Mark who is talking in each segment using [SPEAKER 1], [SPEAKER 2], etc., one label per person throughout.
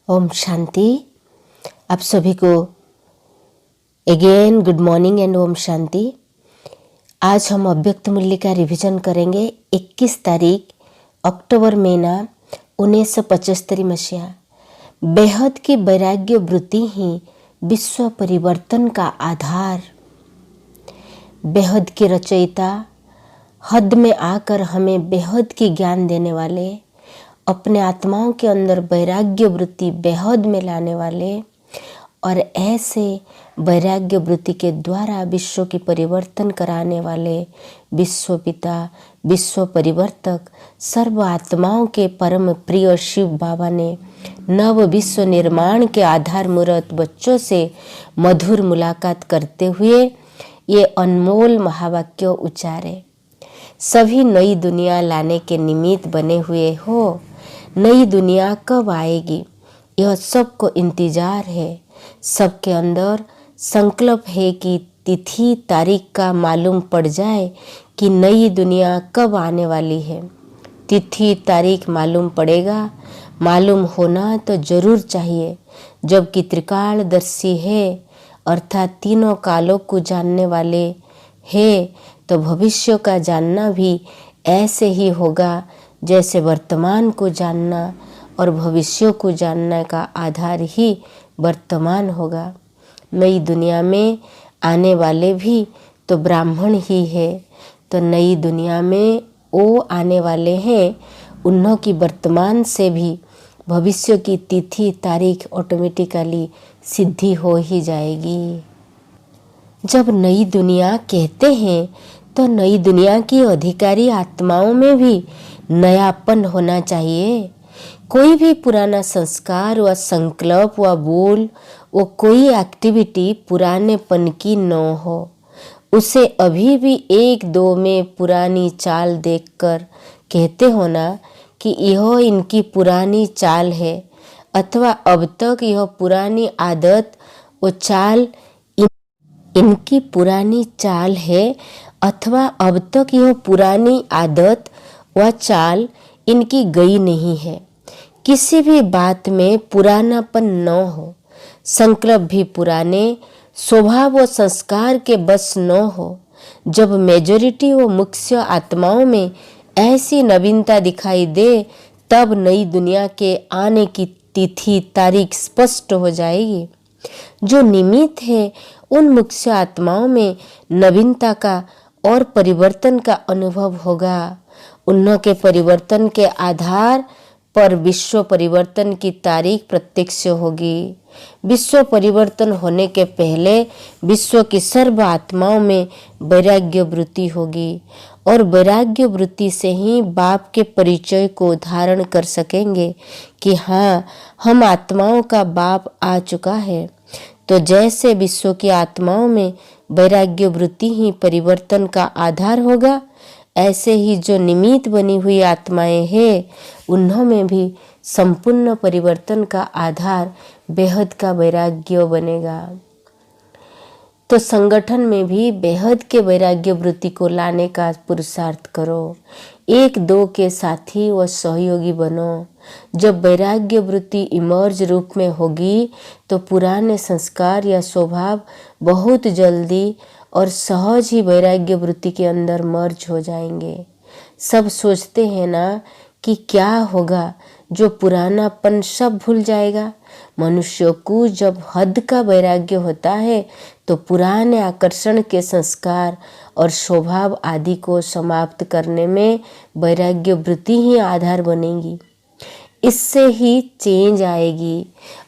[SPEAKER 1] ओम शांति। आप सभी को again good morning and Om Shanti. आज हम अव्यक्त मूल्य का रिवीजन करेंगे। 21 तारीख अक्टोबर महीना 1975 मसीहा। बेहद की वैराग्य वृत्ति ही विश्व परिवर्तन का आधार। बेहद के रचयिता हद में आकर हमें बेहद की ज्ञान देने वाले, अपने आत्माओं के अंदर वैराग्य वृत्ति बेहद में लाने वाले और ऐसे वैराग्य वृत्ति के द्वारा विश्व की परिवर्तन कराने वाले विश्व पिता, विश्व परिवर्तक, सर्व आत्माओं के परम प्रिय शिव बाबा ने नव विश्व निर्माण के आधार मूर्त बच्चों से मधुर मुलाकात करते हुए ये अनमोल महावाक्य उच्चारे। सभी नई दुनिया लाने के निमित्त बने हुए हो। नई दुनिया कब आएगी यह सबको इंतजार है। सबके अंदर संकल्प है कि तिथि तारीख का मालूम पड़ जाए कि नई दुनिया कब आने वाली है। तिथि तारीख मालूम पड़ेगा, मालूम होना तो जरूर चाहिए। जबकि त्रिकालदर्शी है अर्थात तीनों कालों को जानने वाले है तो भविष्य का जानना भी ऐसे ही होगा जैसे वर्तमान को जानना और भविष्य को जानने का आधार ही वर्तमान होगा। नई दुनिया में आने वाले भी तो ब्राह्मण ही है, तो नई दुनिया में वो आने वाले हैं, उन्हों की वर्तमान से भी भविष्य की तिथि तारीख ऑटोमेटिकली सिद्धि हो ही जाएगी। जब नई दुनिया कहते हैं तो नई दुनिया की अधिकारी आत्माओं में भी नयापन होना चाहिए। कोई भी पुराना संस्कार व संकल्प व बोल व कोई एक्टिविटी पुरानेपन की न हो। उसे अभी भी एक दो में पुरानी चाल देखकर कहते हो ना कि यह इनकी पुरानी चाल है, अथवा अब तक यह पुरानी आदत व चाल इनकी पुरानी चाल है, अथवा अब तक यह पुरानी आदत व चाल इनकी गई नहीं है। किसी भी बात में पुरानापन न हो, संकल्प भी पुराने, स्वभाव व संस्कार के बस न हो। जब मेजॉरिटी व मुख्य आत्माओं में ऐसी नवीनता दिखाई दे तब नई दुनिया के आने की तिथि तारीख स्पष्ट हो जाएगी। जो निमित्त है उन मुख्य आत्माओं में नवीनता का और परिवर्तन का अनुभव होगा। उन्हों के परिवर्तन के आधार पर विश्व परिवर्तन की तारीख प्रत्यक्ष होगी। विश्व परिवर्तन होने के पहले विश्व की सर्व आत्माओं में वैराग्य वृत्ति होगी और वैराग्य वृत्ति से ही बाप के परिचय को धारण कर सकेंगे कि हाँ, हम आत्माओं का बाप आ चुका है। तो जैसे विश्व की आत्माओं में वैराग्य वृत्ति ही परिवर्तन का आधार होगा, ऐसे ही जो निमित्त बनी हुई आत्माएं हैं उन्हों में भी संपूर्ण परिवर्तन का आधार बेहद का वैराग्य बनेगा। तो संगठन में भी बेहद के वैराग्य वृत्ति को लाने का पुरुषार्थ करो। एक दो के साथी व सहयोगी बनो। जब वैराग्य वृत्ति इमर्ज रूप में होगी तो पुराने संस्कार या स्वभाव बहुत जल्दी और सहज ही वैराग्य वृत्ति के अंदर मर्ज हो जाएंगे। सब सोचते हैं ना कि क्या होगा, जो पुरानापन सब भूल जाएगा। मनुष्य को जब हद का वैराग्य होता है तो पुराने आकर्षण के संस्कार और स्वभाव आदि को समाप्त करने में वैराग्य वृत्ति ही आधार बनेगी। इससे ही चेंज आएगी।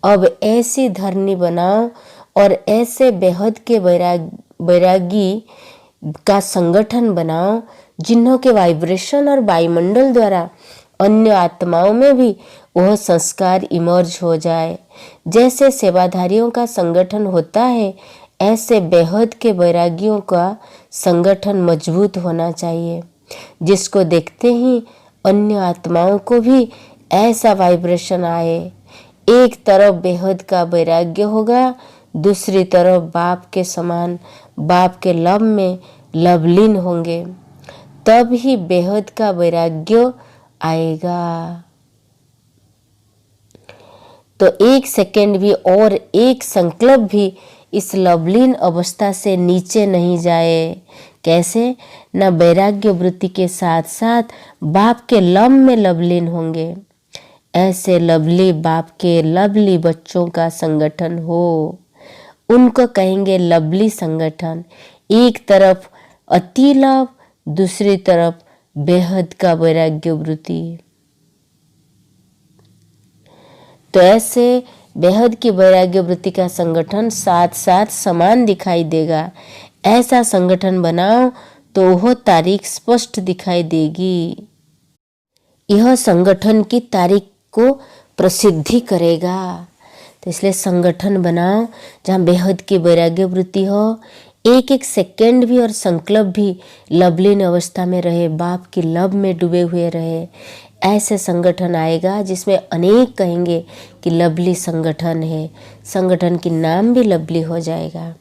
[SPEAKER 1] अब ऐसी धरनी बनाओ और ऐसे बेहद के वैरागी का संगठन बनाओ जिन्हों के वाइब्रेशन और वायुमंडल द्वारा अन्य आत्माओं में भी वह संस्कार इमर्ज हो जाए। जैसे सेवाधारियों का संगठन होता है, ऐसे बेहद के वैरागियों का संगठन मजबूत होना चाहिए, जिसको देखते ही अन्य आत्माओं को भी ऐसा वाइब्रेशन आए। एक तरफ बेहद का वैराग्य होगा, दूसरी तरफ बाप के समान, बाप के लव में लवलीन होंगे, तब ही बेहद का वैराग्य आएगा। तो एक सेकंड भी और एक संकल्प भी इस लवलीन अवस्था से नीचे नहीं जाए। कैसे? न वैराग्य वृत्ति के साथ साथ बाप के लव में लवलीन होंगे। ऐसे लवली बाप के लवली बच्चों का संगठन हो, उनको कहेंगे लवली संगठन। एक तरफ अति लव, दूसरी तरफ बेहद का वैराग्य वृत्ति। तो ऐसे बेहद की वैराग्य वृत्ति का संगठन साथ साथ समान दिखाई देगा। ऐसा संगठन बनाओ तो वह तारीख स्पष्ट दिखाई देगी। यह संगठन की तारीख को प्रसिद्धि करेगा। तो इसलिए संगठन बनाओ जहाँ बेहद की वैराग्य वृत्ति हो, एक एक सेकंड भी और संकल्प भी लवलीन अवस्था में रहे, बाप की लव में डूबे हुए रहे। ऐसे संगठन आएगा जिसमें अनेक कहेंगे कि लवली संगठन है। संगठन की नाम भी लवली हो जाएगा।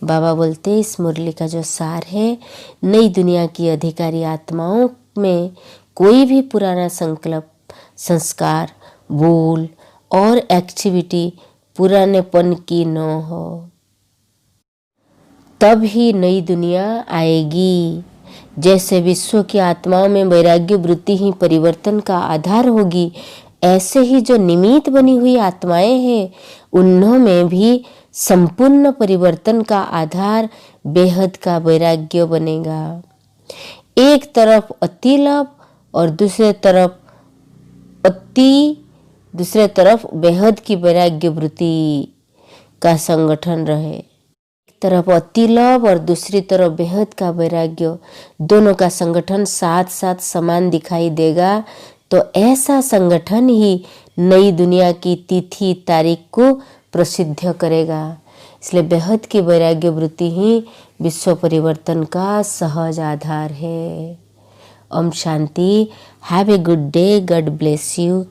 [SPEAKER 1] बाबा बोलते इस मुरली का जो सार है, नई दुनिया की अधिकारी आत्माओं में कोई भी पुराना संकल्प, संस्कार, बोल और एक्टिविटी पुरानेपन की न हो, तब ही नई दुनिया आएगी। जैसे विश्व की आत्माओं में वैराग्य वृत्ति ही परिवर्तन का आधार होगी, ऐसे ही जो निमित्त बनी हुई आत्माएं हैं, उन्होंने भी संपूर्ण परिवर्तन का आधार बेहद का वैराग्य बनेगा। एक तरफ अति लव और दूसरे तरफ बेहद की वैराग्य वृत्ति का संगठन रहे। एक तरफ अति लव और दूसरी तरफ बेहद का वैराग्य, दोनों का संगठन साथ साथ समान दिखाई देगा। तो ऐसा संगठन ही नई दुनिया की तिथि तारीख को प्रसिद्ध करेगा। इसलिए बेहद की वैराग्य वृत्ति ही विश्व परिवर्तन का सहज आधार है। ओम शांति। Have a good day. God bless you.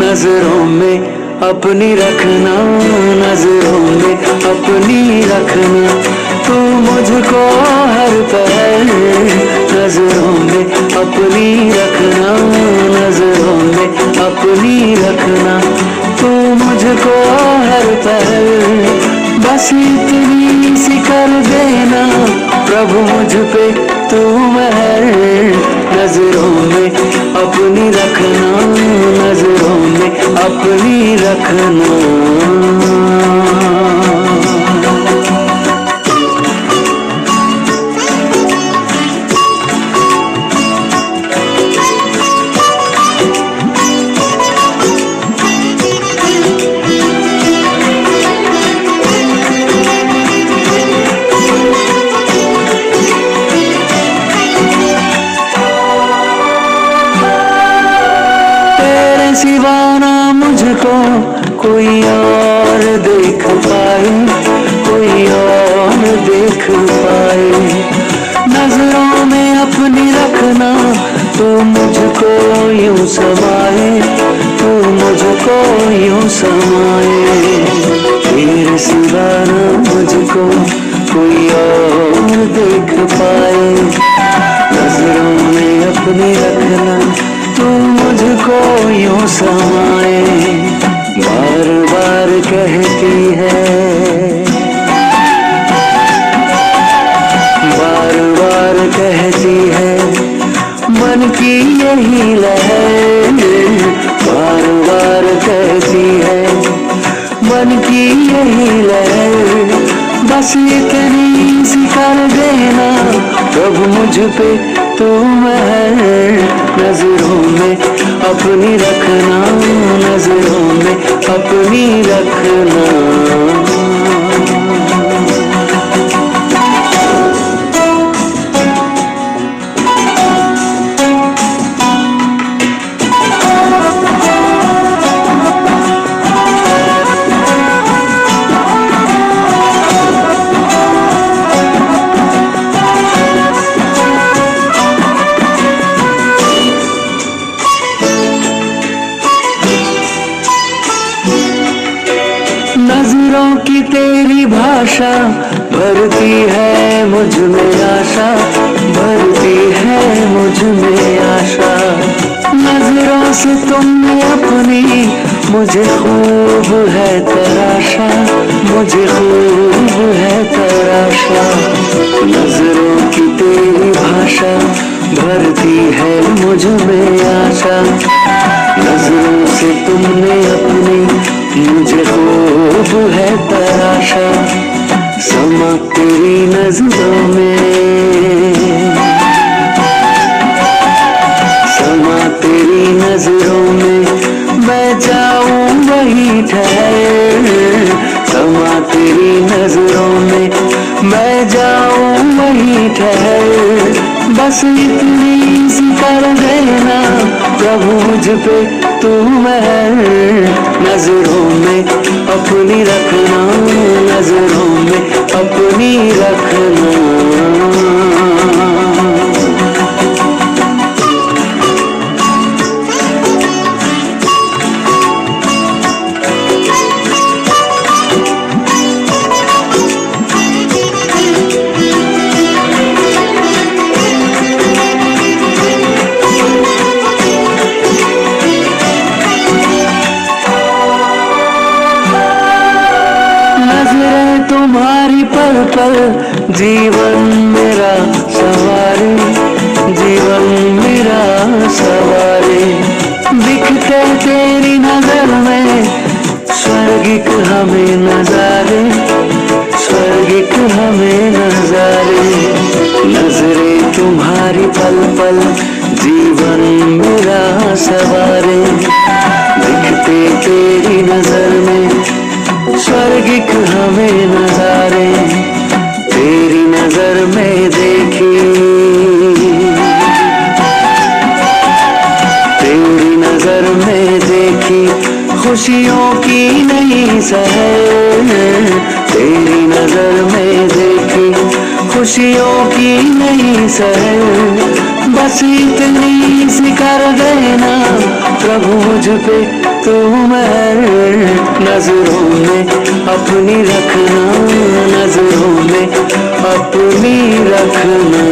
[SPEAKER 2] नजरों में अपनी रखना, नजरों में अपनी रखना, तू मुझको हर पल नजरों में अपनी रखना, नजरों में अपनी रखना, तू मुझको हर पल। बस इतनी सी कर देना प्रभु मुझ पे तू मेहर, नजरों में अपनी रखना, नजरों में अपनी रखना। सिवाना मुझको कोई और देख पाए, कोई और देख पाए। नजरों में अपनी रखना, तू मुझको यूं समाए, तू मुझको यूं समाए। तेरे सिवाना मुझको कोई और देख पाए। नजरों में अपनी रखना, तू मुझको यूं समाए। बार बार कहती है, बार बार कहती है मन की यही लहर। बार बार कहती है मन की यही लहर। बस इतनी सी कर देना प्रभु मुझ पे तू मेहर। नजरों में अपनी रखना, नजरों में अपनी रखना। की तेरी भाषा भरती है मुझ में आशा, भरती है मुझ में आशा। नजरों से तुमने अपनी मुझे खूब है तराशा, मुझे खूब है तराशा। नजरों की तेरी भाषा भरती है मुझ में आशा, नजरों से तुमने अपनी मुझे खूब है तराशा। समा तेरी नजरों में, समा तेरी नजरों में, मैं जाऊं वही ठहर। समा तेरी नजरों में, मैं जाऊं वही ठहर। बस इतनी सी कर देना प्रभु मुझ पे तू महर। नजरों में अपनी रखना, नजरों में अपनी रखना। तुम्हारी पल पल जीवन मेरा सवारे, जीवन मेरा सवारे। दिखते तेरी नजर में स्वर्गिक हमें नजारे, स्वर्गिक हमें नजारे। नजरें तुम्हारी पल पल जीवन मेरा सवारे। दिखते तेरी नजर में स्वर्गिक हमें नजारे। तेरी नजर में देखी, तेरी नजर में देखी खुशियों की नई सहर। तेरी नजर में देखी खुशियों की नई सहर। बस इतनी सी कर देना प्रभु मुझ पे तू महर। नजरों में अपनी रखना, नजरों में अपनी रखना।